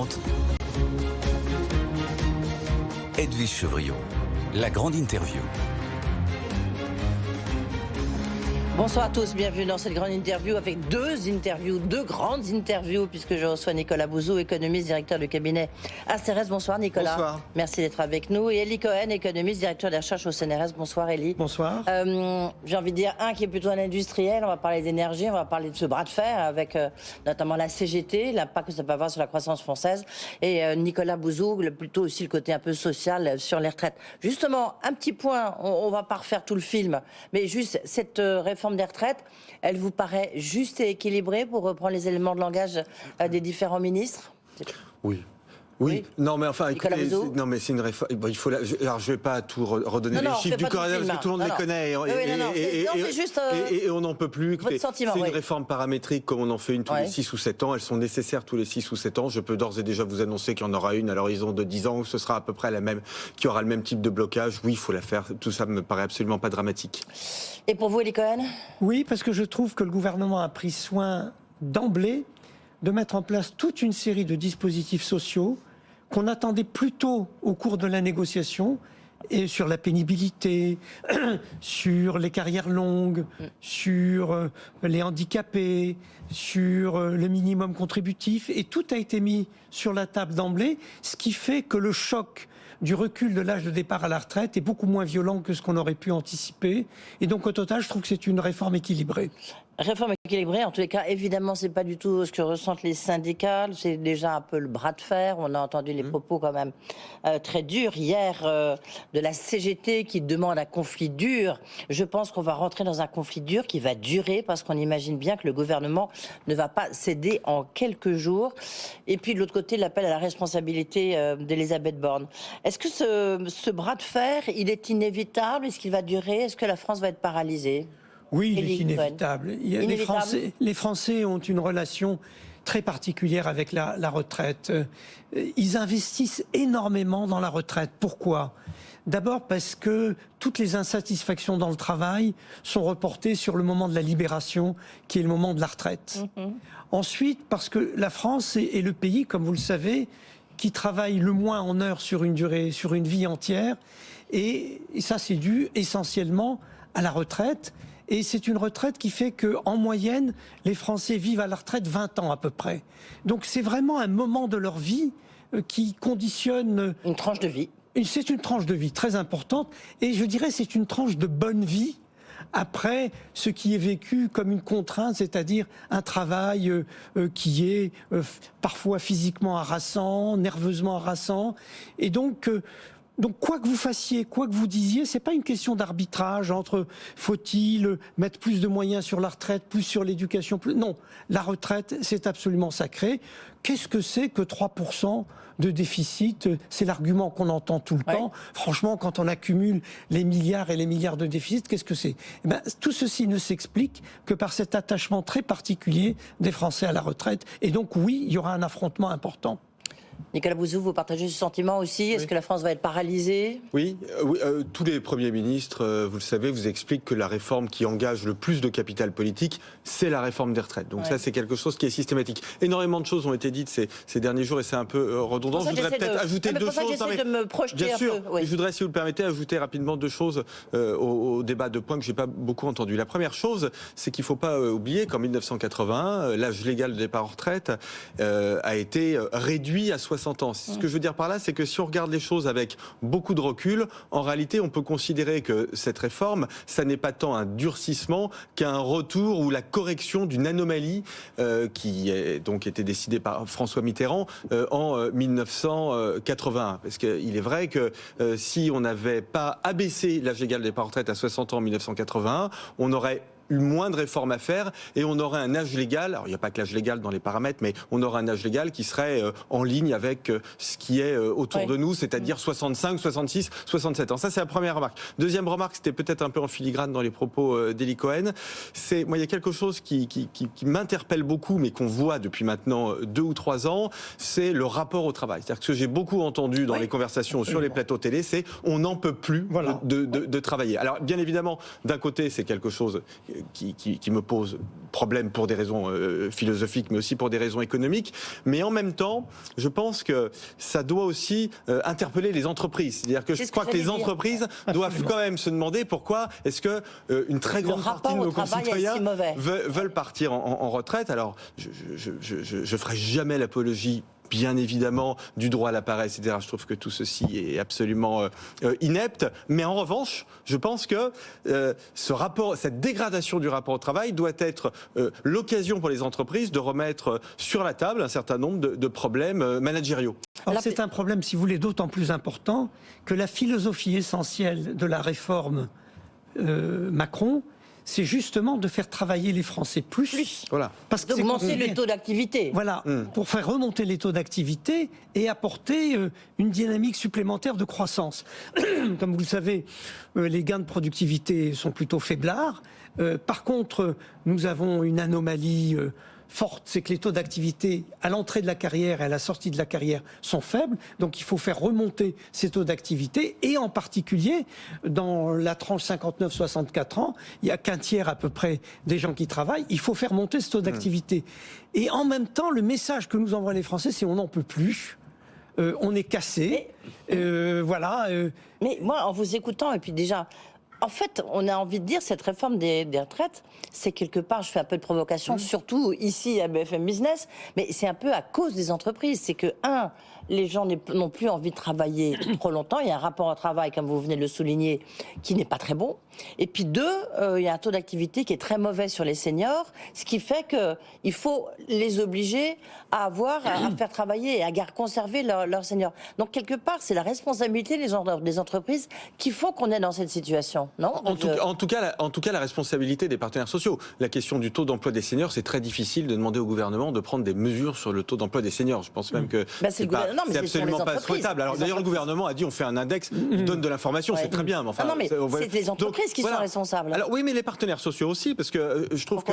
présente Edwige Chevrillon, la grande interview. Bonsoir à tous, bienvenue dans cette grande interview avec deux grandes interviews puisque je reçois Nicolas Bouzou, économiste, directeur du cabinet ACRS. Bonsoir Nicolas. Bonsoir. Merci d'être avec nous. Et Elie Cohen, économiste, directeur des recherches au CNRS. Bonsoir Elie. Bonsoir. J'ai envie de dire un qui est plutôt un industriel, on va parler d'énergie, on va parler de ce bras de fer avec notamment la CGT, l'impact que ça peut avoir sur la croissance française, et Nicolas Bouzou, plutôt aussi le côté un peu social sur les retraites. Justement, un petit point, on va pas refaire tout le film, mais juste cette réforme des retraites, elle vous paraît juste et équilibrée pour reprendre les éléments de langage des différents ministres ? Oui. Non, mais enfin, écoutez, non, mais c'est une réforme. Bon, il faut. Alors, je vais pas tout redonner les chiffres du coronavirus parce que tout le monde les connaît. Et on n'en peut plus. Votre sentiment, c'est une réforme paramétrique comme on en fait une tous les 6 ou 7 ans. Elles sont nécessaires tous les 6 ou 7 ans. Je peux d'ores et déjà vous annoncer qu'il y en aura une à l'horizon de 10 ans où ce sera à peu près la même, qui aura le même type de blocage. Oui, il faut la faire. Tout ça me paraît absolument pas dramatique. Et pour vous, Elie Cohen ? Oui, parce que je trouve que le gouvernement a pris soin d'emblée de mettre en place toute une série de dispositifs sociaux qu'on attendait plutôt au cours de la négociation, et sur la pénibilité, sur les carrières longues, sur les handicapés, sur le minimum contributif, et tout a été mis sur la table d'emblée, ce qui fait que le choc du recul de l'âge de départ à la retraite est beaucoup moins violent que ce qu'on aurait pu anticiper. Et donc, au total, je trouve que c'est une réforme équilibrée. Réforme équilibrée, en tous les cas, évidemment, c'est pas du tout ce que ressentent les syndicats. C'est déjà un peu le bras de fer. On a entendu les propos quand même très durs hier de la CGT qui demande un conflit dur. Je pense qu'on va rentrer dans un conflit dur qui va durer parce qu'on imagine bien que le gouvernement ne va pas céder en quelques jours. Et puis de l'autre côté, l'appel à la responsabilité d'Elisabeth Borne. Est-ce que ce bras de fer, il est inévitable ? Est-ce qu'il va durer ? Est-ce que la France va être paralysée ? Oui, il est inévitable. Les Français ont une relation très particulière avec la retraite. Ils investissent énormément dans la retraite. Pourquoi ? D'abord parce que toutes les insatisfactions dans le travail sont reportées sur le moment de la libération, qui est le moment de la retraite. Ensuite, parce que la France est le pays, comme vous le savez, qui travaille le moins en heures sur une vie entière. Et ça, c'est dû essentiellement à la retraite. Et c'est une retraite qui fait qu'en moyenne, les Français vivent à la retraite 20 ans à peu près. Donc c'est vraiment un moment de leur vie qui conditionne... Une tranche de vie. C'est une tranche de vie très importante. Et je dirais c'est une tranche de bonne vie après ce qui est vécu comme une contrainte, c'est-à-dire un travail qui est parfois physiquement harassant, nerveusement harassant. Et donc quoi que vous fassiez, quoi que vous disiez, c'est pas une question d'arbitrage entre faut-il mettre plus de moyens sur la retraite, plus sur l'éducation, plus... Non, la retraite, c'est absolument sacré. Qu'est-ce que c'est que 3% de déficit ? C'est l'argument qu'on entend tout le temps. Franchement, quand on accumule les milliards et les milliards de déficit, qu'est-ce que c'est ? Tout ceci ne s'explique que par cet attachement très particulier des Français à la retraite. Et donc oui, il y aura un affrontement important. Nicolas Bouzou, vous partagez ce sentiment aussi ? Est-ce que la France va être paralysée ? Oui, tous les premiers ministres, vous le savez, vous expliquent que la réforme qui engage le plus de capital politique, c'est la réforme des retraites. Donc ça, c'est quelque chose qui est systématique. Énormément de choses ont été dites ces derniers jours et c'est un peu redondant. Je voudrais peut-être ajouter deux choses. De me projeter bien sûr, un peu. Je voudrais, si vous le permettez, ajouter rapidement deux choses au débat, deux points que j'ai pas beaucoup entendus. La première chose, c'est qu'il ne faut pas oublier qu'en 1981, l'âge légal de départ en retraite a été réduit à 60 ans. Ce que je veux dire par là, c'est que si on regarde les choses avec beaucoup de recul, en réalité, on peut considérer que cette réforme, ça n'est pas tant un durcissement qu'un retour ou la correction d'une anomalie qui a donc été décidée par François Mitterrand en 1981. Parce qu'il est vrai que si on n'avait pas abaissé l'âge légal de départ en retraite à 60 ans en 1981, on aurait eu moins de réformes à faire et on aurait un âge légal, alors il n'y a pas que l'âge légal dans les paramètres, mais on aurait un âge légal qui serait en ligne avec ce qui est autour de nous, c'est-à-dire 65, 66, 67 ans. Ça, c'est la première remarque. Deuxième remarque, c'était peut-être un peu en filigrane dans les propos d'Elie Cohen, moi, il y a quelque chose qui m'interpelle beaucoup, mais qu'on voit depuis maintenant 2 ou 3 ans, c'est le rapport au travail. C'est-à-dire que ce que j'ai beaucoup entendu dans les conversations sur les plateaux télé, c'est on n'en peut plus de travailler. Alors, bien évidemment, d'un côté, c'est quelque chose qui me pose problème pour des raisons philosophiques, mais aussi pour des raisons économiques. Mais en même temps, je pense que ça doit aussi interpeller les entreprises. C'est-à-dire que je crois que les entreprises doivent quand même se demander pourquoi est-ce que une très grande partie de nos concitoyens veulent partir en retraite. Alors, je ferai jamais l'apologie, bien évidemment, du droit à la paresse, etc. Je trouve que tout ceci est absolument inepte. Mais en revanche, je pense que cette dégradation du rapport au travail doit être l'occasion pour les entreprises de remettre sur la table un certain nombre de problèmes managériaux. Alors, c'est un problème, si vous voulez, d'autant plus important que la philosophie essentielle de la réforme Macron, c'est justement de faire travailler les Français plus. Voilà. Parce d'augmenter le taux d'activité. Voilà, pour faire remonter les taux d'activité et apporter une dynamique supplémentaire de croissance. Comme vous le savez, les gains de productivité sont plutôt faiblards. Par contre, nous avons une anomalie forte, c'est que les taux d'activité à l'entrée de la carrière et à la sortie de la carrière sont faibles. Donc il faut faire remonter ces taux d'activité et en particulier dans la tranche 59-64 ans, il n'y a qu'un tiers à peu près des gens qui travaillent. Il faut faire monter ce taux d'activité. Et en même temps, le message que nous envoient les Français, c'est on n'en peut plus. On est cassé. Voilà. Mais moi, en vous écoutant, et puis déjà... En fait, on a envie de dire cette réforme des retraites, c'est quelque part, je fais un peu de provocation, surtout ici à BFM Business, mais c'est un peu à cause des entreprises. C'est que, les gens n'ont plus envie de travailler trop longtemps. Il y a un rapport au travail, comme vous venez de le souligner, qui n'est pas très bon. Et puis 2, il y a un taux d'activité qui est très mauvais sur les seniors, ce qui fait qu'il faut les obliger à faire travailler et à conserver leurs seniors. Donc quelque part, c'est la responsabilité des entreprises qui font qu'on est dans cette situation, non ? En tout cas, la responsabilité des partenaires sociaux. La question du taux d'emploi des seniors, c'est très difficile de demander au gouvernement de prendre des mesures sur le taux d'emploi des seniors. Je pense même que c'est absolument pas souhaitable. Alors d'ailleurs, le gouvernement a dit on fait un index, il donne de l'information, c'est très bien. Mais enfin, c'est les entreprises qui sont responsables. Alors oui, mais les partenaires sociaux aussi, parce que je trouve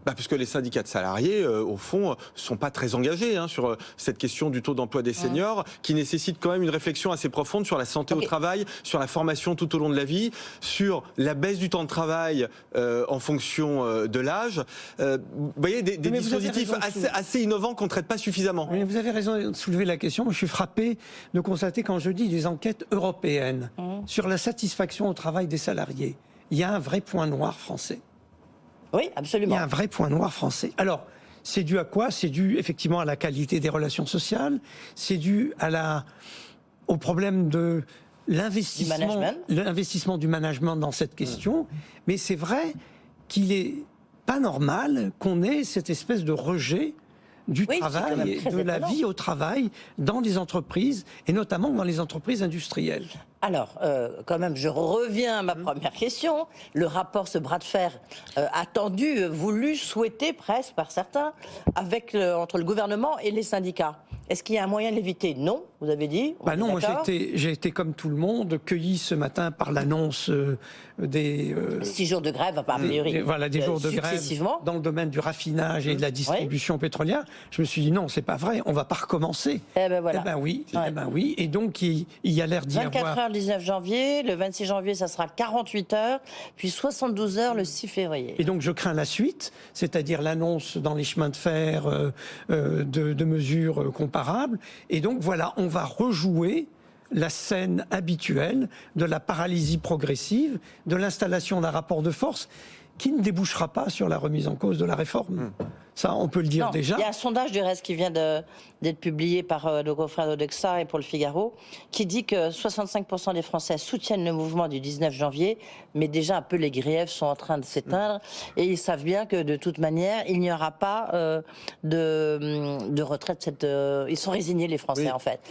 parce que les syndicats de salariés, au fond, sont pas très engagés sur cette question du taux d'emploi des seniors, qui nécessite quand même une réflexion assez profonde sur la santé au travail, sur la formation tout au long de la vie, sur la baisse du temps de travail en fonction de l'âge. Vous voyez, des dispositifs assez innovants qu'on ne traite pas suffisamment. Mais vous avez raison de soulever la question. Je suis frappé de constater quand je dis des enquêtes européennes sur la satisfaction au travail des salariés, il y a un vrai point noir français. Oui, absolument. Il y a un vrai point noir français. Alors, c'est dû à quoi ? C'est dû effectivement à la qualité des relations sociales, c'est dû au problème de l'investissement du management dans cette question, mais c'est vrai qu'il n'est pas normal qu'on ait cette espèce de rejet du travail et de la vie au travail dans les entreprises, et notamment dans les entreprises industrielles. Alors, quand même, je reviens à ma première question. Le rapport, ce bras de fer attendu, voulu, souhaité presque par certains, entre le gouvernement et les syndicats. Est-ce qu'il y a un moyen de l'éviter ? Non, vous avez dit. Non, moi j'ai été comme tout le monde cueilli ce matin par l'annonce des 6 jours de grève, a priori. Des jours de grève dans le domaine du raffinage et de la distribution pétrolière. Je me suis dit non, c'est pas vrai, on va pas recommencer. Oui. Et donc il y a l'air d'y avoir. 24 heures le 19 janvier, le 26 janvier ça sera 48 heures, puis 72 heures le 6 février. Et donc je crains la suite, c'est-à-dire l'annonce dans les chemins de fer de mesures comparables. Et donc voilà, on va rejouer la scène habituelle de la paralysie progressive, de l'installation d'un rapport de force qui ne débouchera pas sur la remise en cause de la réforme. Ça, on peut le dire déjà. Il y a un sondage du reste qui vient d'être publié par nos confrères d'Odexa et pour le Figaro, qui dit que 65% des Français soutiennent le mouvement du 19 janvier, mais déjà un peu les griefs sont en train de s'éteindre, et ils savent bien que de toute manière, il n'y aura pas de retraite. Ils sont résignés, les Français, en fait.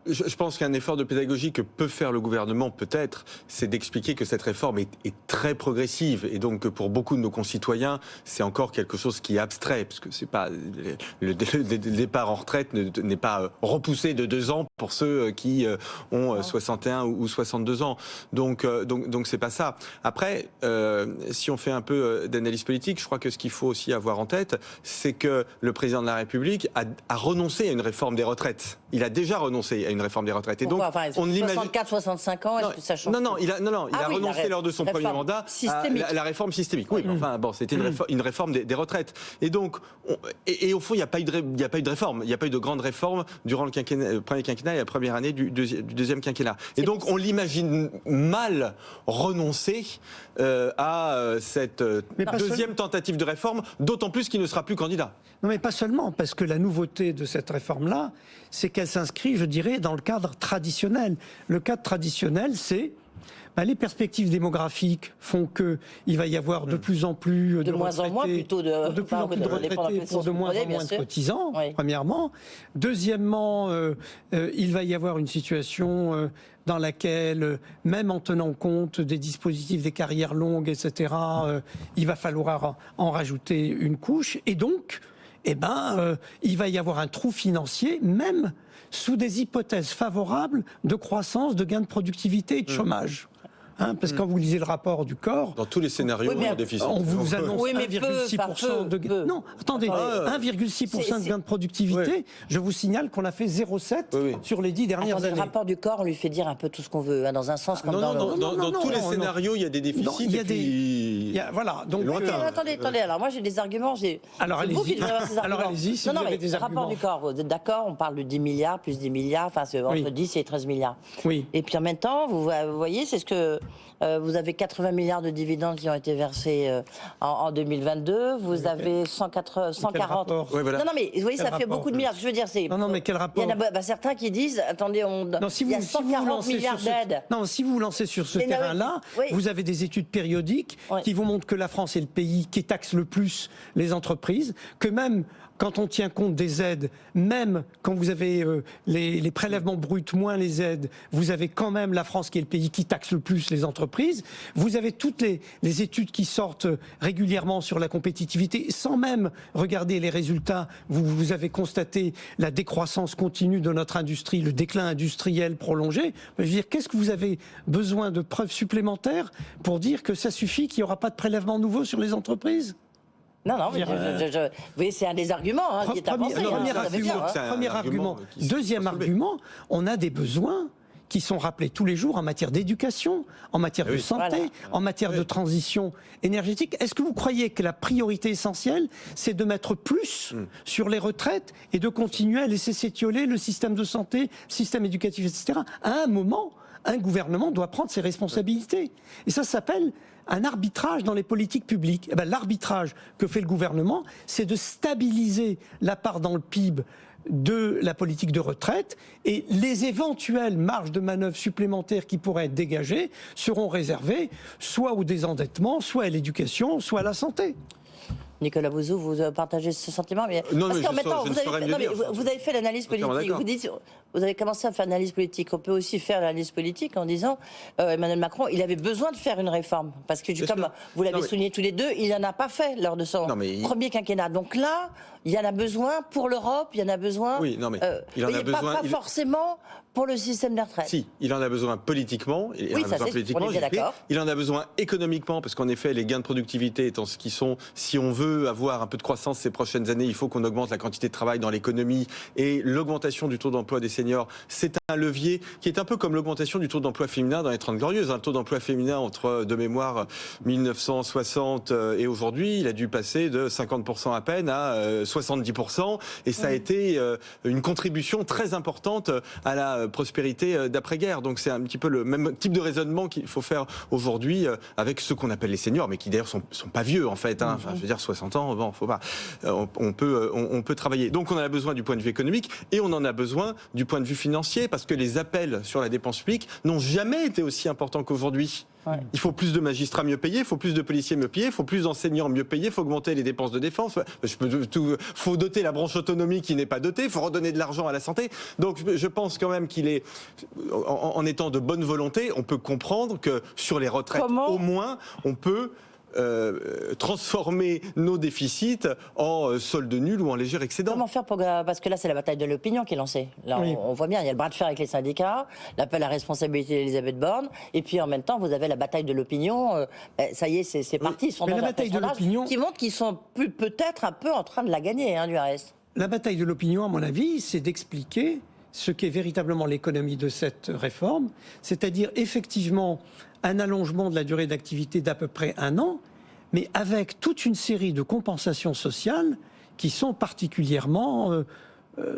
Je pense qu'un effort de pédagogie que peut faire le gouvernement, peut-être, c'est d'expliquer que cette réforme est très progressive, et donc que pour beaucoup de nos concitoyens, c'est encore quelque chose qui est abstrait, parce que c'est pas le départ en retraite n'est pas repoussé de 2 ans pour ceux qui ont 61 ou 62 ans. Donc c'est pas ça. Après, si on fait un peu d'analyse politique, je crois que ce qu'il faut aussi avoir en tête, c'est que le président de la République a renoncé à une réforme des retraites. Il a déjà renoncé. à une réforme des retraites. Et donc, enfin, on l'imagine. 64, 65 ans, est-ce que ça change? Non, il a renoncé lors de son premier mandat à la réforme systémique. Oui, enfin, bon, c'était une réforme des retraites. Et donc, et au fond, il n'y a pas eu de réforme. Il n'y a pas eu de grande réforme durant le premier quinquennat et la première année du deuxième quinquennat. Et donc, on l'imagine mal renoncer à cette deuxième tentative de réforme, d'autant plus qu'il ne sera plus candidat. Non, mais pas seulement, parce que la nouveauté de cette réforme-là, c'est qu'elle s'inscrit, je dirais, dans le cadre traditionnel. Le cadre traditionnel, c'est les perspectives démographiques font qu'il va y avoir de plus en plus de moins en moins plutôt de plus en plus de retraités pour de moins en moins de cotisants, premièrement. Deuxièmement, il va y avoir une situation dans laquelle, même en tenant compte des dispositifs des carrières longues, etc., il va falloir en rajouter une couche. Et donc, il va y avoir un trou financier, même sous des hypothèses favorables de croissance, de gains de productivité et de chômage. Parce que quand vous lisez le rapport du corps... Dans tous les scénarios, on déficit. On vous annonce 1,6% de gain. Non, attendez, 1,6% de gain de productivité. Oui. Je vous signale qu'on a fait 0,7 sur les 10 dernières années. Le rapport du corps, on lui fait dire un peu tout ce qu'on veut, dans un sens comme dans l'autre. Dans tous les scénarios, il y a des déficits. Voilà. Donc, attendez, alors moi j'ai des arguments. Alors allez-y, si vous avez des arguments. Le rapport du corps, vous êtes d'accord, on parle de 10 milliards, plus 10 milliards, enfin c'est entre 10 et 13 milliards. Oui. Et puis en même temps, vous voyez, c'est ce que... vous avez 80 milliards de dividendes qui ont été versés en 2022. Vous avez 140. Ouais, voilà. Non, mais vous voyez, ça fait beaucoup de milliards. Je veux dire, c'est. Non, mais quel rapport? Il y en a certains qui disent, attendez, il y a 140 milliards d'aides. Non, si vous vous lancez sur ce terrain-là, vous avez des études périodiques qui vous montrent que la France est le pays qui taxe le plus les entreprises, que même quand on tient compte des aides, même quand vous avez les prélèvements bruts moins les aides, vous avez quand même la France qui est le pays qui taxe le plus les entreprises. Vous avez toutes les études qui sortent régulièrement sur la compétitivité, sans même regarder les résultats. Vous avez constaté la décroissance continue de notre industrie, le déclin industriel prolongé. Je veux dire, qu'est-ce que vous avez besoin de preuves supplémentaires pour dire que ça suffit, qu'il n'y aura pas de prélèvement nouveau sur les entreprises ? Non, mais vous voyez, c'est un des arguments qui est avancé. Premier argument. Deuxième argument, on a des besoins qui sont rappelés tous les jours en matière d'éducation, en matière de santé, en matière de transition énergétique. Est-ce que vous croyez que la priorité essentielle, c'est de mettre plus sur les retraites et de continuer à laisser s'étioler le système de santé, le système éducatif, etc. À un moment, un gouvernement doit prendre ses responsabilités. Et ça s'appelle un arbitrage dans les politiques publiques. L'arbitrage que fait le gouvernement, c'est de stabiliser la part dans le PIB de la politique de retraite, et les éventuelles marges de manœuvre supplémentaires qui pourraient être dégagées seront réservées soit au désendettement, soit à l'éducation, soit à la santé. Nicolas Bouzou, vous partagez ce sentiment, mais non, parce mais qu'en même temps, vous avez fait l'analyse politique. Vous avez commencé à faire l'analyse politique. On peut aussi faire l'analyse politique en disant Emmanuel Macron, il avait besoin de faire une réforme parce que, comme vous l'avez souligné tous les deux, il n'en a pas fait lors de son premier quinquennat. Donc là, il y en a besoin pour l'Europe, il y en a besoin. Oui, non mais il en a besoin. Pas forcément pour le système de retraite. Si, il en a besoin politiquement. Oui, ça c'est. On est bien d'accord. Il en a besoin économiquement parce qu'en effet, les gains de productivité étant ce qu'ils sont, si on veut avoir un peu de croissance ces prochaines années, il faut qu'on augmente la quantité de travail dans l'économie, et l'augmentation du taux d'emploi des seniors, c'est un levier qui est un peu comme l'augmentation du taux d'emploi féminin dans les 30 Glorieuses. Un taux d'emploi féminin entre, de mémoire, 1960 et aujourd'hui, il a dû passer de 50% à peine à 70%, et ça a été une contribution très importante à la prospérité d'après-guerre. Donc c'est un petit peu le même type de raisonnement qu'il faut faire aujourd'hui avec ceux qu'on appelle les seniors, mais qui d'ailleurs sont pas vieux en fait. Enfin, je veux dire 60 ans, bon, faut pas. On peut travailler. Donc on en a besoin du point de vue économique et on en a besoin du point de vue financier, parce que les appels sur la dépense publique n'ont jamais été aussi importants qu'aujourd'hui. Il faut plus de magistrats mieux payés, il faut plus de policiers mieux payés, il faut plus d'enseignants mieux payés, il faut augmenter les dépenses de défense, il faut doter la branche autonomie qui n'est pas dotée, il faut redonner de l'argent à la santé. Donc je pense quand même qu'il est, en étant de bonne volonté, on peut comprendre que sur les retraites, au moins, on peut transformer nos déficits en solde nul ou en léger excédent. Comment faire parce que là c'est la bataille de l'opinion qui est lancée. Là on voit bien, il y a le bras de fer avec les syndicats, l'appel à responsabilité d'Elisabeth Borne, et puis en même temps vous avez la bataille de l'opinion. Ça y est, c'est parti. Mais la bataille de l'opinion qui montre qu'ils sont peut-être un peu en train de la gagner, du reste. La bataille de l'opinion, à mon avis, c'est d'expliquer ce qu'est véritablement l'économie de cette réforme, c'est-à-dire effectivement un allongement de la durée d'activité d'à peu près 1 an, mais avec toute une série de compensations sociales qui sont particulièrement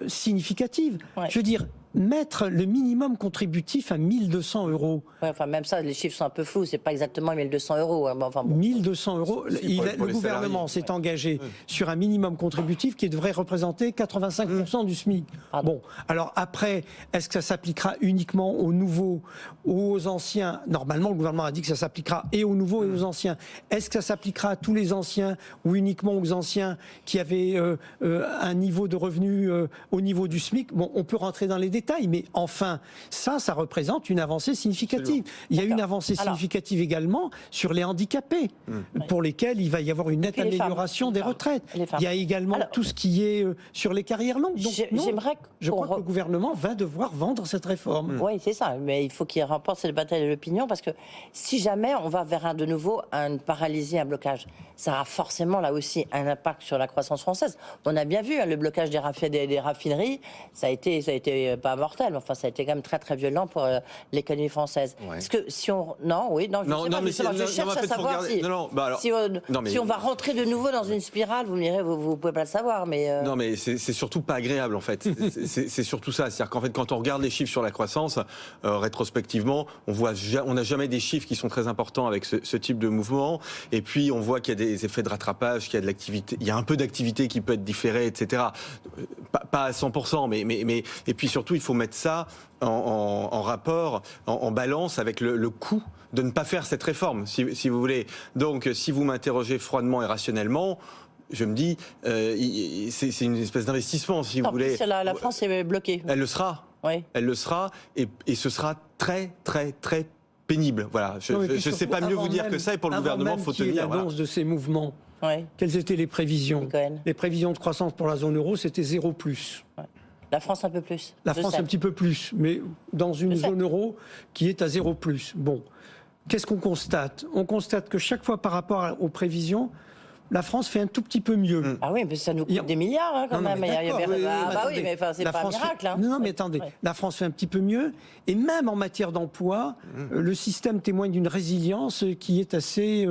significatives. Ouais. Je veux dire, mettre le minimum contributif à 1 200 €. Ouais, enfin, même ça, les chiffres sont un peu flous. C'est pas exactement 1 200 €. Hein. Enfin, bon. 1 200 €. Si, pour Le les gouvernement salariés. s'est engagé sur un minimum contributif qui devrait représenter 85% du SMIC. Pardon. Bon, alors après, est-ce que ça s'appliquera uniquement aux nouveaux ou aux anciens? Normalement, le gouvernement a dit que ça s'appliquera et aux nouveaux et aux anciens. Est-ce que ça s'appliquera à tous les anciens ou uniquement aux anciens qui avaient un niveau de revenu au niveau du SMIC? Bon, on peut rentrer dans les détails, mais enfin, ça représente une avancée significative. Il y a une avancée significative également sur les handicapés, pour lesquels il va y avoir une nette Puis les femmes. amélioration des retraites. Les femmes. Il y a également tout ce qui est sur les carrières longues. Donc, non, J'aimerais je qu'on crois que le gouvernement va devoir vendre cette réforme. Oui, c'est ça. Mais il faut qu'il remporte cette bataille de l'opinion parce que si jamais on va vers de nouveau une paralysie, un blocage, ça aura forcément là aussi un impact sur la croissance française. On a bien vu le blocage des raffineries, ça a été pas mortel, mais enfin ça a été quand même très très violent pour l'économie française. Ouais. Parce que si on je sais pas, mais justement, je cherche à savoir si on va rentrer de nouveau dans une spirale. Vous me direz, vous pouvez pas le savoir, mais Non, mais c'est surtout pas agréable, en fait. C'est surtout ça. C'est-à-dire qu'en fait, quand on regarde les chiffres sur la croissance, rétrospectivement, on n'a jamais des chiffres qui sont très importants avec ce type de mouvement. Et puis, on voit qu'il y a des effets de rattrapage, qu'il y a de l'activité, il y a un peu d'activité qui peut être différée, etc. Pas à 100%, mais et puis surtout, il faut mettre ça en rapport, en balance avec le coût de ne pas faire cette réforme, si vous voulez. Donc, si vous m'interrogez froidement et rationnellement, je me dis, c'est une espèce d'investissement, si vous voulez. La France est bloquée. Elle le sera. Oui. Elle le sera, et ce sera très, très, très pénible. Voilà. Je ne sais pas mieux vous dire que ça, et pour le gouvernement, il faut tenir. L'annonce de ces mouvements, quelles étaient les prévisions? Les prévisions de croissance pour la zone euro, c'était 0+. Ouais. La France un peu plus. La France un petit peu plus, mais dans une zone euro qui est à 0+. Bon, qu'est-ce qu'on constate? On constate que chaque fois par rapport aux prévisions, la France fait un tout petit peu mieux. Ah oui, mais ça nous coûte des milliards quand même. Oui, mais c'est pas un miracle. Hein. Non, mais attendez, la France fait un petit peu mieux. Et même en matière d'emploi, le système témoigne d'une résilience qui est assez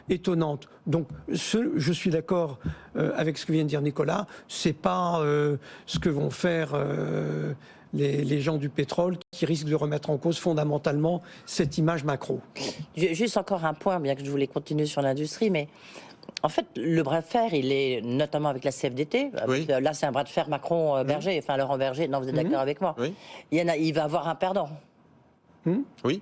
étonnante. Donc, je suis d'accord avec ce que vient de dire Nicolas. C'est pas ce que vont faire les gens du pétrole qui risquent de remettre en cause fondamentalement cette image macro. Juste encore un point, bien que je voulais continuer sur l'industrie, mais en fait, le bras de fer, il est notamment avec la CFDT. Oui. Là, c'est un bras de fer Macron-Berger, enfin Laurent Berger. Non, vous êtes d'accord avec moi? Oui. Il va avoir un perdant. Oui.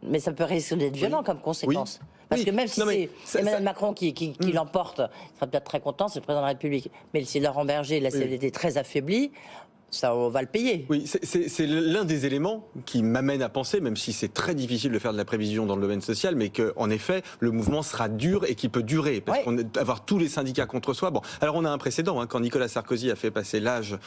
Mais ça peut risquer d'être violent comme conséquence. Parce que même si c'est Emmanuel Macron qui l'emporte, il sera peut-être très content, c'est le président de la République. Mais si Laurent Berger, la CFDT très affaiblie, ça, on va le payer. Oui, c'est l'un des éléments qui m'amène à penser, même si c'est très difficile de faire de la prévision dans le domaine social, mais qu'en effet, le mouvement sera dur et qu'il peut durer. Parce qu'avoir tous les syndicats contre soi... Bon, alors on a un précédent, quand Nicolas Sarkozy a fait passer l'âge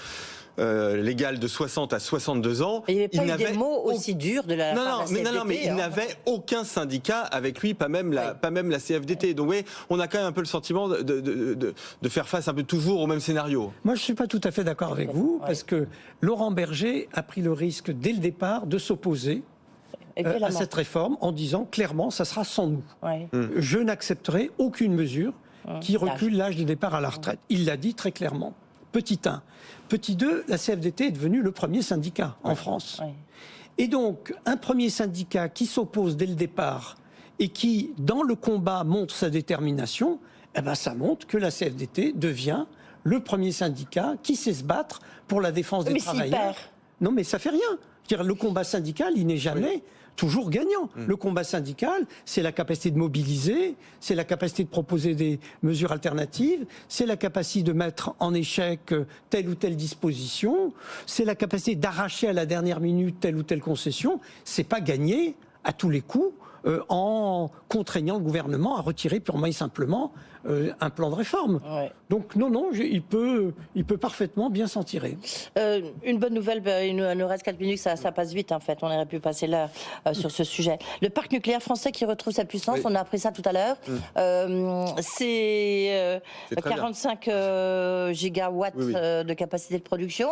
légal de 60 à 62 ans... Il n'y avait pas eu des mots aussi durs de la part de la CFDT. Non, mais il n'avait aucun syndicat avec lui, pas même la CFDT. Donc oui, on a quand même un peu le sentiment de faire face un peu toujours au même scénario. Moi, je ne suis pas tout à fait d'accord avec vous, parce que Laurent Berger a pris le risque, dès le départ, de s'opposer à cette réforme en disant clairement, ça sera sans nous. Je n'accepterai aucune mesure qui recule l'âge de départ à la retraite. Il l'a dit très clairement. Petit 1. Petit 2, la CFDT est devenue le premier syndicat en France. Et donc, un premier syndicat qui s'oppose dès le départ et qui, dans le combat, montre sa détermination, ça montre que la CFDT devient le premier syndicat qui sait se battre pour la défense des travailleurs. Non, mais ça fait rien. C'est-à-dire, le combat syndical, il n'est jamais toujours gagnant. Le combat syndical, c'est la capacité de mobiliser, c'est la capacité de proposer des mesures alternatives, c'est la capacité de mettre en échec telle ou telle disposition, c'est la capacité d'arracher à la dernière minute telle ou telle concession. C'est pas gagner à tous les coups en contraignant le gouvernement à retirer purement et simplement un plan de réforme. Donc non, il peut parfaitement bien s'en tirer. Une bonne nouvelle, il nous reste 4 minutes, ça passe vite en fait, on aurait pu passer l'heure sur ce sujet. Le parc nucléaire français qui retrouve sa puissance, on a appris ça tout à l'heure, c'est 45 gigawatts de capacité de production.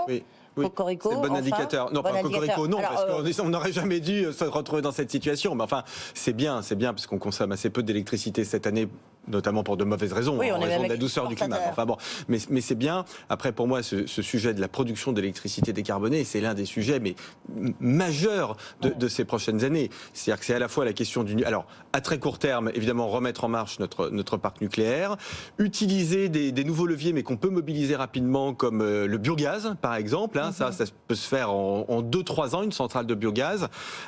Oui, Cocorico, c'est le bon enfin. indicateur. Non, Bon pas Cocorico, non, Alors, parce qu'on n'aurait jamais dû se retrouver dans cette situation. Mais enfin, c'est bien, parce qu'on consomme assez peu d'électricité cette année, notamment pour de mauvaises raisons, Oui, en on est raison même de la douceur du climat. Enfin bon, mais c'est bien. Après, pour moi, ce sujet de la production d'électricité décarbonée, c'est l'un des sujets majeurs de ces prochaines années. C'est-à-dire que c'est à la fois la question alors, à très court terme, évidemment, remettre en marche notre parc nucléaire, utiliser des nouveaux leviers, mais qu'on peut mobiliser rapidement, comme le biogaz, par exemple. Hein, ça peut se faire en 2-3 ans, une centrale de biogaz.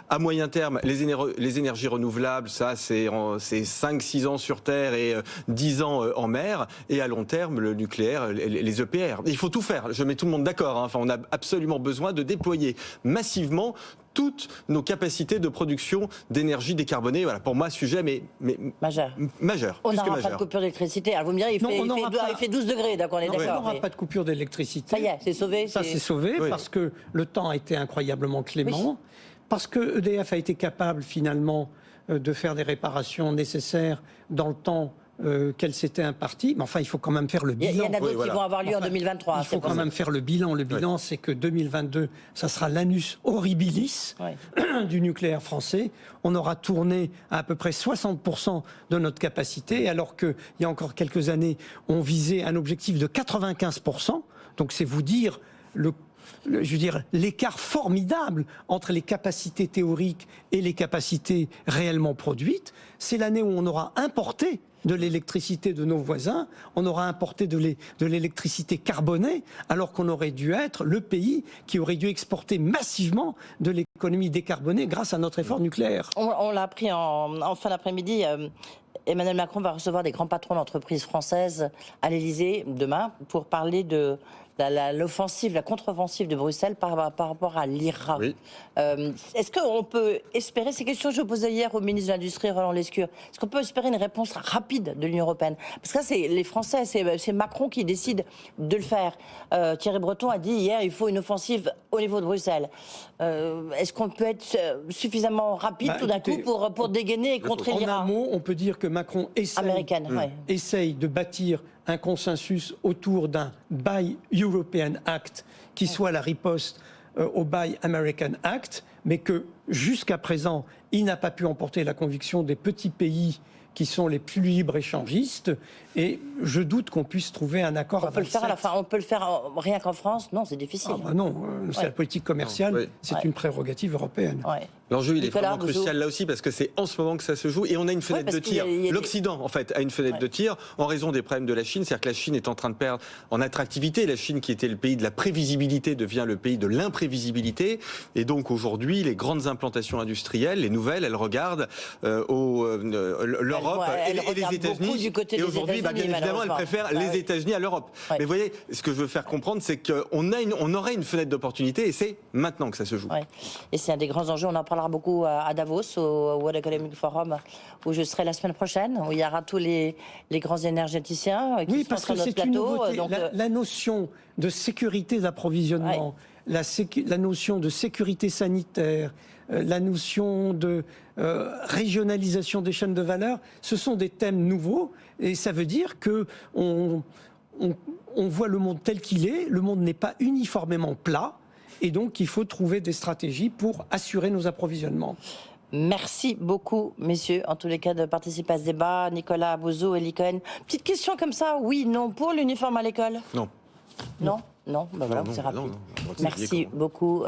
À moyen terme, les énergies renouvelables, ça, c'est 5-6 ans sur Terre et 10 ans en mer. Et à long terme, le nucléaire, les EPR. Il faut tout faire. Je mets tout le monde d'accord. Hein. Enfin, on a absolument besoin de déployer massivement toutes nos capacités de production d'énergie décarbonée. Voilà, pour moi, sujet majeur. On n'aura pas de coupure d'électricité. Alors vous me direz, il fait 12 degrés, d'accord, on est d'accord. On n'aura pas de coupure d'électricité. Ça y est, c'est sauvé. Ça, c'est sauvé parce que le temps a été incroyablement clément, parce que EDF a été capable, finalement, de faire des réparations nécessaires dans le temps qu'elle s'était impartie. Mais enfin, il faut quand même faire le bilan. Il y en a d'autres qui vont avoir lieu en 2023. Il faut quand même faire le bilan. Le bilan, c'est que 2022, ça sera l'annus horribilis du nucléaire français. On aura tourné à peu près 60% de notre capacité, alors qu'il y a encore quelques années, on visait un objectif de 95%. Donc c'est vous dire l'écart formidable entre les capacités théoriques et les capacités réellement produites. C'est l'année où on aura importé de l'électricité de nos voisins, on aura importé de l'électricité carbonée, alors qu'on aurait dû être le pays qui aurait dû exporter massivement de l'économie décarbonée grâce à notre effort nucléaire. On l'a appris en fin d'après-midi. Emmanuel Macron va recevoir des grands patrons d'entreprises françaises à l'Élysée demain pour parler de l'offensive, la contre-offensive de Bruxelles par rapport à l'IRA. Oui. Est-ce qu'on peut espérer, ces questions que je posais hier au ministre de l'Industrie, Roland Lescure, est-ce qu'on peut espérer une réponse rapide de l'Union européenne? Parce que là, c'est les Français, c'est Macron qui décide de le faire. Thierry Breton a dit hier, il faut une offensive au niveau de Bruxelles. Est-ce qu'on peut être suffisamment rapide tout d'un coup pour dégainer et contrer l'IRA? En un mot, on peut dire que Macron essaye de bâtir un consensus autour d'un Buy European Act qui soit la riposte au Buy American Act, mais que jusqu'à présent, il n'a pas pu emporter la conviction des petits pays qui sont les plus libre-échangistes, et je doute qu'on puisse trouver un accord. On peut le faire à la fin. On peut le faire rien qu'en France. Non, c'est difficile. Non, c'est la politique commerciale. C'est une prérogative européenne. L'enjeu, il est vraiment crucial là aussi, parce que c'est en ce moment que ça se joue, et on a une fenêtre de tir. L'Occident, en fait, a une fenêtre de tir en raison des problèmes de la Chine. C'est-à-dire que la Chine est en train de perdre en attractivité. La Chine, qui était le pays de la prévisibilité, devient le pays de l'imprévisibilité. Et donc aujourd'hui, les grandes implantations industrielles, les nouvelles, elles regardent l'Europe et les États-Unis. Et aujourd'hui, bien évidemment, elles préfèrent les États-Unis à l'Europe. Mais vous voyez, ce que je veux faire comprendre, c'est qu'on aurait une fenêtre d'opportunité, et c'est maintenant que ça se joue. Et c'est un des grands enjeux. On en parlera beaucoup à Davos, au World Economic Forum, où je serai la semaine prochaine, où il y aura tous les grands énergéticiens qui seront sur notre plateau. La notion de sécurité d'approvisionnement, la notion de sécurité sanitaire, la notion de régionalisation des chaînes de valeur, ce sont des thèmes nouveaux, et ça veut dire que on voit le monde tel qu'il est. Le monde n'est pas uniformément plat, et donc il faut trouver des stratégies pour assurer nos approvisionnements. Merci beaucoup, messieurs, en tous les cas, de participer à ce débat. Nicolas Bouzou, Elie Cohen. Petite question comme ça, oui, non, pour l'uniforme à l'école? Non. Non? Non, ben voilà, c'est rapide. Merci beaucoup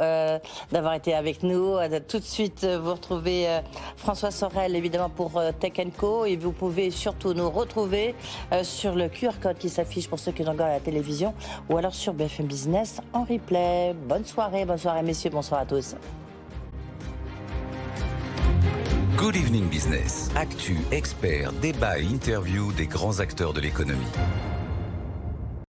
d'avoir été avec nous. Tout de suite, vous retrouvez François Sorel, évidemment, pour Tech & Co. Et vous pouvez surtout nous retrouver sur le QR code qui s'affiche pour ceux qui regardent à la télévision, ou alors sur BFM Business en replay. Bonne soirée, messieurs, bonsoir à tous. Good Evening Business. Actu, experts, débat et interview des grands acteurs de l'économie.